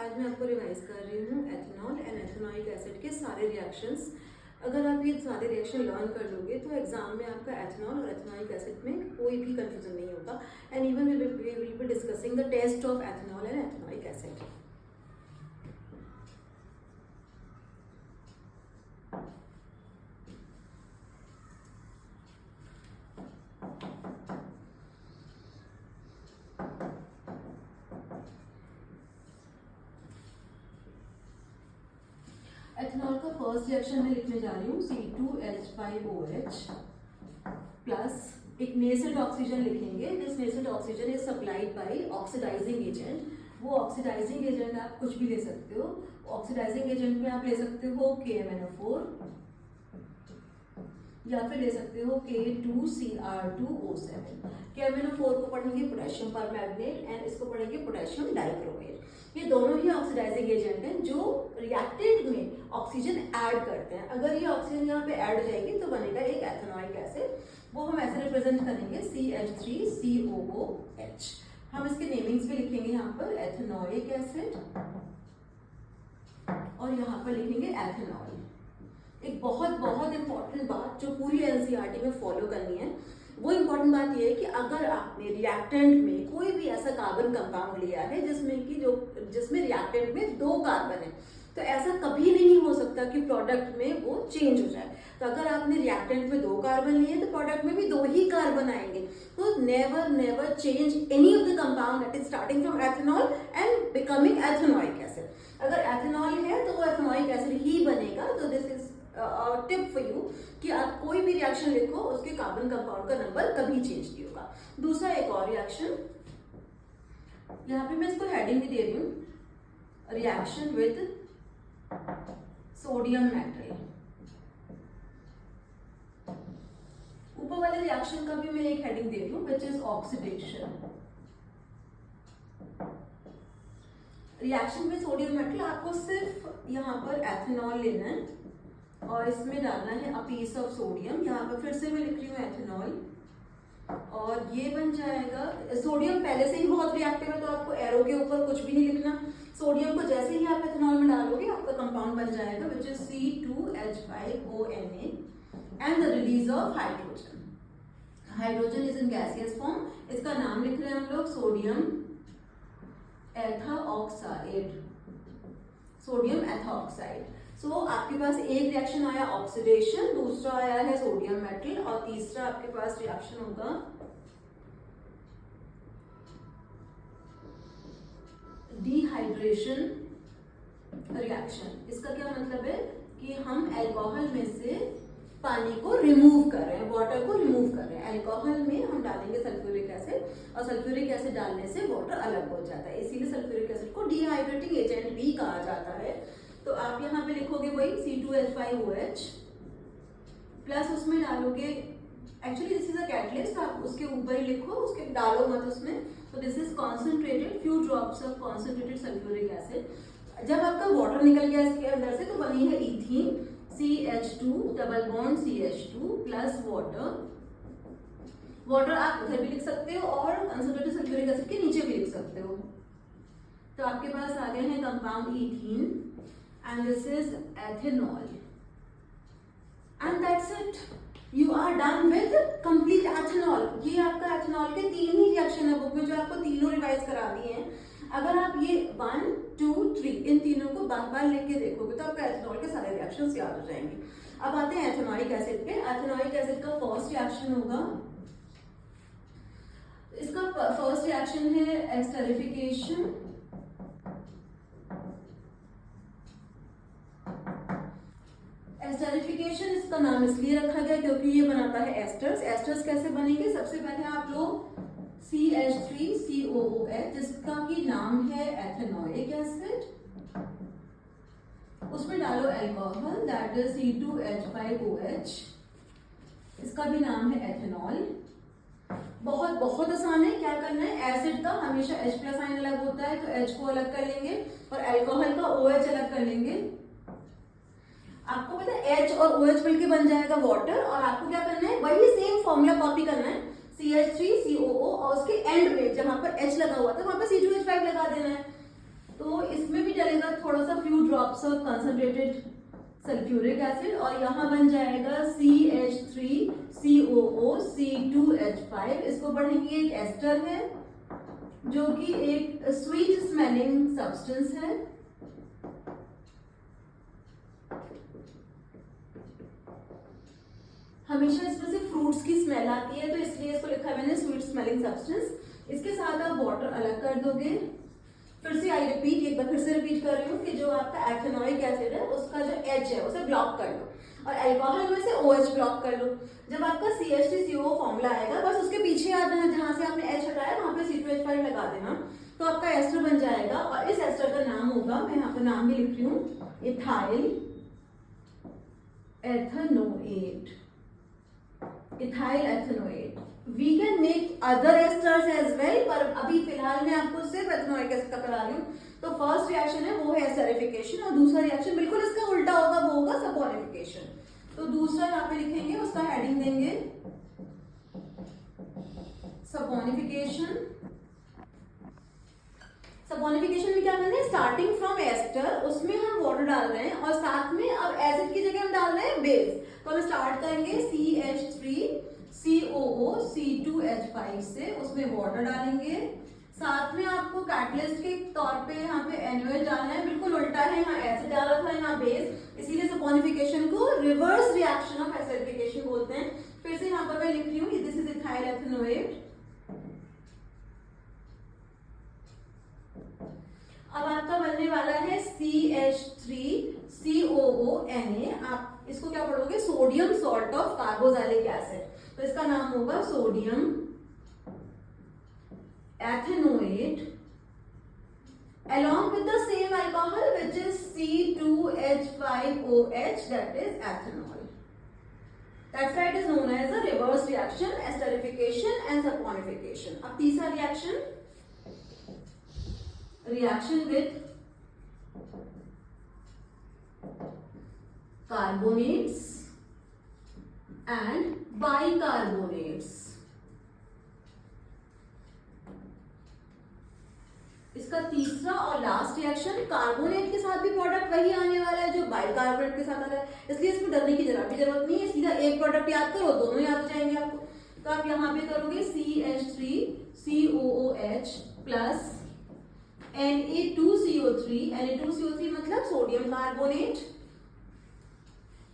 आज मैं आपको रिवाइज कर रही हूँ एथेनॉल एंड एथेनॉइक एसिड के सारे रिएक्शंस। अगर आप ये सारे रिएक्शन लर्न कर लोगे तो एग्जाम में आपका एथेनॉल और एथेनॉइक एसिड में कोई भी कंफ्यूजन नहीं होगा। And even we will be discussing the test of ethanol and ethanoic acid. Ethanol का फर्स्ट रिएक्शन मैं लिखने जा रही हूँ C2H5OH प्लस एक नेसेंट ऑक्सीजन लिखेंगे। This nascent oxygen is supplied by oxidising agent. वो ऑक्सीडाइजिंग एजेंट आप कुछ भी ले सकते हो। ऑक्सीडाइजिंग एजेंट में आप ले सकते हो KMnO4 या फिर ले सकते हो K2Cr2O7। KMnO4 को पढ़ेंगे पोटेशियम परमैंगनेट एंड इसको पढ़ेंगे पोटेशियम डाइक्रोमेट। ये दोनों ही ऑक्सीडाइजिंग एजेंट हैं जो रिएक्टेंट में ऑक्सीजन ऐड करते हैं। अगर ये ऑक्सीजन यहाँ पे ऐड हो जाएगी तो बनेगा एक एथेनॉइक एसिड। वो हम ऐसे रिप्रेजेंट करेंगे CH3COOH। हम इसके नेमिंग्स भी लिखेंगे यहाँ पर एथेनॉइक एसिड और यहाँ पर लिखेंगे एथेनॉल। एक बहुत इंपॉर्टेंट बात जो पूरी एनसीईआरटी में फॉलो करनी है, वो इम्पोर्टेंट बात यह है कि अगर आपने रिएक्टेंट में कोई भी ऐसा कार्बन कंपाउंड लिया है जिसमें रिएक्टेंट में 2 कार्बन है, तो ऐसा कभी नहीं हो सकता कि प्रोडक्ट में वो चेंज हो जाए। तो अगर आपने रिएक्टेंट में 2 कार्बन लिए तो प्रोडक्ट में भी 2 ही कार्बन आएंगे। तो never change any of the compound that is starting from ethanol and becoming ethanoic acid. अगर एथेनॉल है तो वो एथेनॉइक एसिड ही बनेगा। तो this is tip for you कि आप कोई भी रिएक्शन लिखो उसके कार्बन कंपाउंड का नंबर कभी चेंज नहीं होगा। दूसरा एक और रिएक्शन, यहाँ पे मैं इसको हेडिंग भी दे रही हूँ, रिएक्शन विद सोडियम मेटल। ऊपर वाले रिएक्शन का भी मैं एक हेडिंग दे रही हूँ which is oxidation. Reaction with sodium metal आपको सिर्फ यहाँ पर एथेनॉल लेना है और इसमें डालना है अ पीस ऑफ सोडियम। यहाँ पर फिर से मैं लिख रही हूँ एथेनॉल और ये बन जाएगा। सोडियम पहले से ही बहुत रिएक्टिव है तो आपको एरो के ऊपर कुछ भी नहीं लिखना। सोडियम को जैसे ही आप एथेनॉल में डालोगे आपका कंपाउंड बन जाएगा which is C2H5ONA and the release of hydrogen. Hydrogen is in gaseous form. इसका नाम लिख रहे हैं हम लोग सोडियम एथाऑक्साइड। सोडियम एथाऑक्साइड। सो आपके पास एक रिएक्शन आया ऑक्सीडेशन, दूसरा आया है सोडियम मेटल और तीसरा आपके पास रिएक्शन होगा डिहाइड्रेशन रिएक्शन। इसका क्या मतलब है कि हम अल्कोहल में से पानी को रिमूव कर रहे हैं, वाटर को रिमूव कर रहे हैं। अल्कोहल में हम डालेंगे सल्फ्यूरिक एसिड और सल्फ्यूरिक एसिड डालने से वाटर अलग हो जाता है, इसीलिए सल्फ्यूरिक एसिड को डिहाइड्रेटिंग एजेंट भी कहा जाता है। तो आप यहाँ पे लिखोगे वही C2H5OH प्लस उसमें डालोगे, actually this is a catalyst, आप उसके ऊपर ही लिखो, उसके डालो मत उसमें। तो this is concentrated few drops of concentrated sulphuric acid. जब आपका वाटर निकल गया इसके अंदर से तो बनी है ethene CH2 double bond CH2 plus water. Water आप उधर भी लिख सकते हो और कॉन्सेंट्रेटेड सल्फ्यूरिक एसिड के नीचे भी लिख सकते हो। तो आपके पास आ गए हैं compound ethene and this is ethanol and that's it. You are done with complete ethanol. ये आपका एथेनॉल के 3 ही रिएक्शन है बुक में जो आपको तीनों रिवाइज करा दिए हैं। अगर आप ये 1, 2, 3 इन तीनों को बार-बार लिख के देखोगे तो आपका एथेनॉल के सारे रिएक्शंस याद हो जाएंगे। अब आते हैं एथेनॉइक एसिड पे। एथेनॉइक एसिड का फर्स्ट रिएक्शन होगा, इसका फर्स्ट रिएक्शन है एस्टरिफिकेशन। एस्टरिफिकेशन इसका नाम इसलिए रखा गया क्योंकि ये बनाता है एस्टर्स। एस्टर्स कैसे बनेंगे? सबसे पहले आप लोग CH3COOH जिसका कि नाम है एथेनॉइक एसिड, उसमें डालो अल्कोहल दैट इज C2H5OH, इसका भी नाम है एथेनॉल। बहुत आसान है। क्या करना है, एसिड का हमेशा H प्लस आयन अलग होता है तो H को अलग कर लेंगे और अल्कोहल का OH अलग कर लेंगे। आपको पता है H और OH मिलके बन जाएगा वाटर और आपको क्या करना है, वही सेम फॉर्मूला कॉपी करना है CH3COO और उसके एंड में जहां पर H लगा हुआ था वहां पर C2H5 लगा देना है। तो इसमें भी drops of concentrated sulphuric acid और यहाँ बन जाएगा CH3COO C2H5। इसको पढ़ेंगे, एक एस्टर है जो कि एक स्वीट स्मेलिंग सब्सटेंस है। हमेशा इसमें से फ्रूट्स की स्मेल आती है, तो इसलिए इसको लिखा है मैंने स्वीट स्मेलिंग सब्सटेंस। इसके साथ आप वाटर अलग कर दोगे। फिर से आई रिपीट, एक बार फिर से रिपीट कर रही हूँ कि जो आपका एथेनोइक एसिड है उसका जो H है उसे ब्लॉक कर लो और अल्कोहल में से OH ब्लॉक कर लो। जब आपका CH3COO फॉर्मूला आएगा बस उसके पीछे आ जाना, जहां से आपने H हटाया वहां पे C2H5 लगा देना, तो आपका एस्टर बन जाएगा। और इस एस्टर का नाम होगा, मैं यहाँ पे नाम भी लिख रही हूँ, ethyl ethanoate. Ethyl ethanoate. We can make other esters as well, पर अभी फिलहाल मैं आपको सिर्फ एथेनोइक एसिड का करा रही हूँ। तो फर्स्ट रिएक्शन है वो है एस्टरिफिकेशन और दूसरा रिएक्शन बिल्कुल इसका उल्टा होगा, वो होगा सपोनिफिकेशन। तो दूसरा यहाँ पे लिखेंगे, उसका हेडिंग देंगे सपोनिफिकेशन। सपोनिफिकेशन में क्या करना है, स्टार्टिंग फ्रॉम एस्टर उसमें हम वाटर डाल रहे हैं और साथ में अब एसिड की जगह हम डाल रहे हैं बेस। तो हम स्टार्ट करेंगे CH3COO C2H5 से, उसमें वाटर डालेंगे। साथ में आपको कैटलिस्ट के तौर पे यहाँ पे NaOH डालना है, बिल्कुल उल्टा है, यहाँ एसिड डाला था यहाँ बेस, इसीलिए सपोनिफिकेशन को रिवर्स रिएक्शन ऑफ एसिडिफिकेशन बोलते हैं। फिर से यहाँ पर मैं लिख रही हूँ, दिस इज इथाइल एथेनोएट। अब आपका बनने वाला है CH3COONA। आप इसको क्या पढ़ोगे, sodium salt of carboxylic acid. तो इसका नाम होगा sodium ethanoate along with the same alcohol which is C2H5OH, that is ethanol. That's why it is known as a reverse reaction, esterification and saponification. अब तीसरा reaction with carbonates and bicarbonates. इसका तीसरा और last reaction, carbonate के साथ भी product वही आने वाला है जो बाइकार्बोनेट के साथ आ रहा है, इसलिए इसमें डरने की जरूरत नहीं है। सीधा एक प्रोडक्ट याद करो, दोनों याद जाएंगे आपको। तो आप यहाँ पे करोगे CH3COOH प्लस Na2CO3। Na2CO3 मतलब सोडियम कार्बोनेट।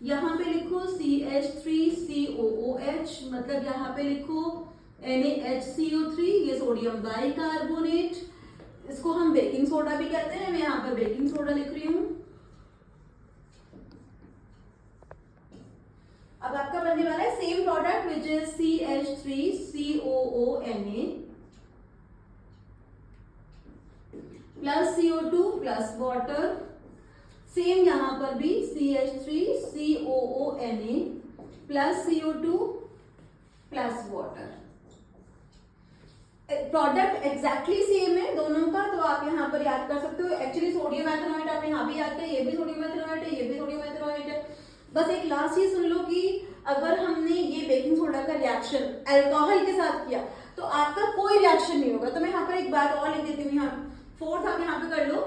यहाँ पे लिखो CH3COOH, मतलब यहाँ पे लिखो NaHCO3, ये सोडियम बाइकार्बोनेट। इसको हम बेकिंग सोडा भी कहते हैं, मैं यहाँ पर बेकिंग सोडा लिख रही हूँ। अब आपका बनने वाला है same product which is CH3COONA plus CO2 plus water. Same यहां पर भी CH3COONA plus CO2 plus water. Product exactly same है दोनों का, तो आप यहाँ पर याद कर सकते हो। एक्चुअली सोडियम एथेनोएट आपने यहाँ भी याद किया, ये भी सोडियम एथेनोएट है, ये भी सोडियम एथेनोएट है। बस एक लास्ट चीज सुन लो कि अगर हमने ये बेकिंग सोडा का रिएक्शन अल्कोहल के साथ किया तो आपका कोई रिएक्शन नहीं होगा। तो मैं यहाँ पर एक बात और लिख देती हूँ, यहाँ फोर्थ आप यहाँ पे कर लो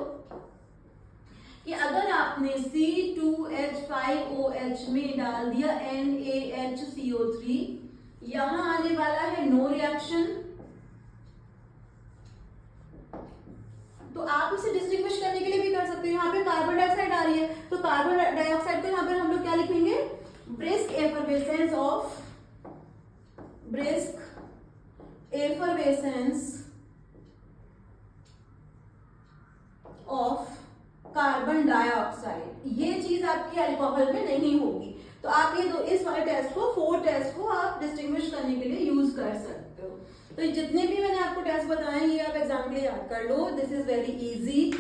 कि अगर आपने C2H5OH में डाल दिया NaHCO3, यहां आने वाला है नो रिएक्शन। तो आप इसे डिस्टिंग्विश करने के लिए भी कर सकते हो। यहाँ पे कार्बन डाइऑक्साइड आ रही है, तो कार्बन डाइऑक्साइड को यहाँ पर हम लोग क्या लिखेंगे, brisk effervescence of carbon dioxide. ये चीज आपकी अल्कोहल में नहीं होगी। तो आप ये इस वाले टेस्ट को, 4 टेस्ट को आप डिस्टिंग्विश करने के लिए यूज कर सकते हो। तो जितने भी मैंने आपको टेस्ट बताए ये आप एग्जाम के लिए याद कर लो। This is very easy.